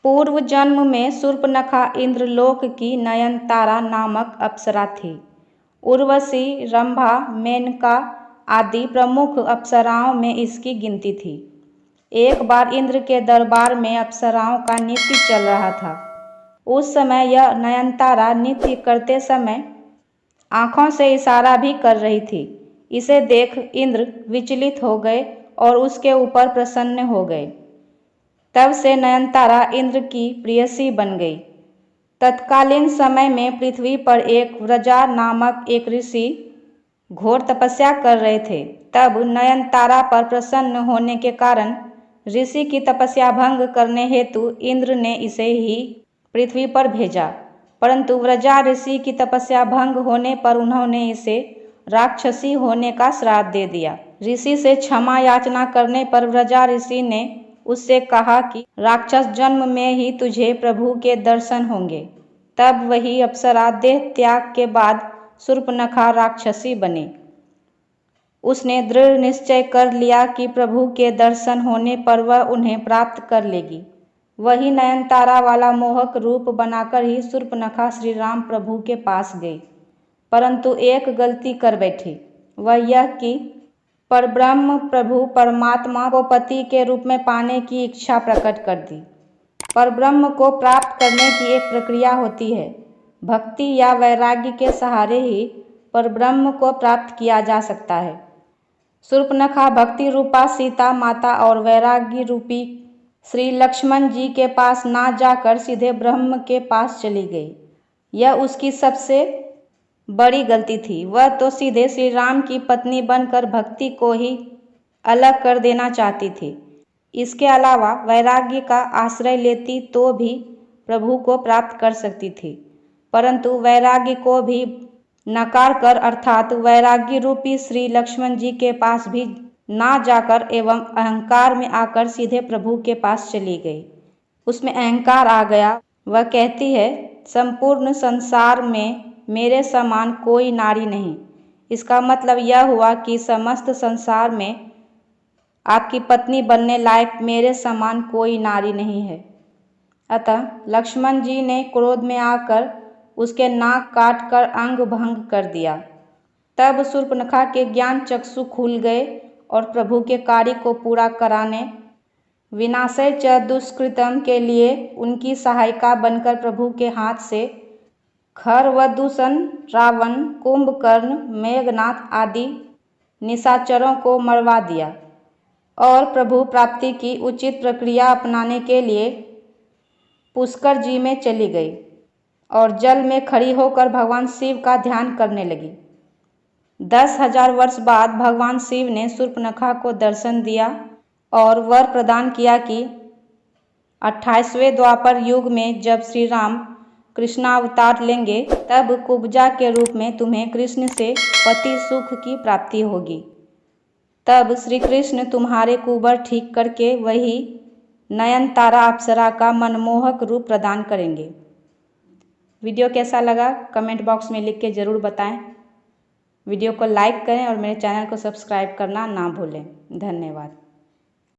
पूर्व जन्म में शूर्पणखा इंद्रलोक की नयनतारा नामक अप्सरा थी। उर्वशी, रंभा, मेनका आदि प्रमुख अप्सराओं में इसकी गिनती थी। एक बार इंद्र के दरबार में अप्सराओं का नृत्य चल रहा था। उस समय यह नयनतारा नृत्य करते समय आँखों से इशारा भी कर रही थी। इसे देख इंद्र विचलित हो गए और उसके ऊपर प्रसन्न हो गए। तब से नयनतारा इंद्र की प्रेयसी बन गई। तत्कालीन समय में पृथ्वी पर एक व्रजा नामक एक ऋषि घोर तपस्या कर रहे थे। तब नयनतारा पर प्रसन्न होने के कारण ऋषि की तपस्या भंग करने हेतु इंद्र ने इसे ही पृथ्वी पर भेजा, परंतु व्रजा ऋषि की तपस्या भंग होने पर उन्होंने इसे राक्षसी होने का श्राप दे दिया। ऋषि से क्षमा याचना करने पर व्रजा ऋषि ने उससे कहा कि राक्षस जन्म में ही तुझे प्रभु के दर्शन होंगे। तब वही अप्सरा देह त्याग के बाद शूर्पणखा राक्षसी बनी। उसने दृढ़ निश्चय कर लिया कि प्रभु के दर्शन होने पर वह उन्हें प्राप्त कर लेगी। वही नयनतारा वाला मोहक रूप बनाकर ही शूर्पणखा श्री राम प्रभु के पास गई, परंतु एक गलती कर बैठी। वह यह कि परब्रह्म प्रभु परमात्मा को पति के रूप में पाने की इच्छा प्रकट कर दी। परब्रह्म को प्राप्त करने की एक प्रक्रिया होती है। भक्ति या वैराग्य के सहारे ही परब्रह्म को प्राप्त किया जा सकता है। शूर्पणखा भक्ति रूपा सीता माता और वैराग्य रूपी श्री लक्ष्मण जी के पास ना जाकर सीधे ब्रह्म के पास चली गई। यह उसकी सबसे बड़ी गलती थी। वह तो सीधे श्री राम की पत्नी बनकर भक्ति को ही अलग कर देना चाहती थी। इसके अलावा वैराग्य का आश्रय लेती तो भी प्रभु को प्राप्त कर सकती थी, परंतु वैराग्य को भी नकार कर अर्थात वैराग्य रूपी श्री लक्ष्मण जी के पास भी ना जाकर एवं अहंकार में आकर सीधे प्रभु के पास चली गई। उसमें अहंकार आ गया। वह कहती है, संपूर्ण संसार में मेरे समान कोई नारी नहीं। इसका मतलब यह हुआ कि समस्त संसार में आपकी पत्नी बनने लायक मेरे समान कोई नारी नहीं है। अतः लक्ष्मण जी ने क्रोध में आकर उसके नाक काट कर अंग भंग कर दिया। तब शूर्पणखा के ज्ञान चक्षु खुल गए और प्रभु के कार्य को पूरा कराने विनाशय च दुष्कृतम के लिए उनकी सहायिका बनकर प्रभु के हाथ से खर व दूषण, रावण, कुंभकर्ण, मेघनाथ आदि निशाचरों को मरवा दिया और प्रभु प्राप्ति की उचित प्रक्रिया अपनाने के लिए पुष्कर जी में चली गई और जल में खड़ी होकर भगवान शिव का ध्यान करने लगी। 10,000 वर्ष बाद भगवान शिव ने शूर्पणखा को दर्शन दिया और वर प्रदान किया कि 28वें द्वापर युग में जब श्री राम कृष्णावतार लेंगे तब कुब्जा के रूप में तुम्हें कृष्ण से पति सुख की प्राप्ति होगी। तब श्री कृष्ण तुम्हारे कुबर ठीक करके वही नयनतारा अप्सरा का मनमोहक रूप प्रदान करेंगे। वीडियो कैसा लगा कमेंट बॉक्स में लिख के ज़रूर बताएं। वीडियो को लाइक करें और मेरे चैनल को सब्सक्राइब करना ना भूलें। धन्यवाद।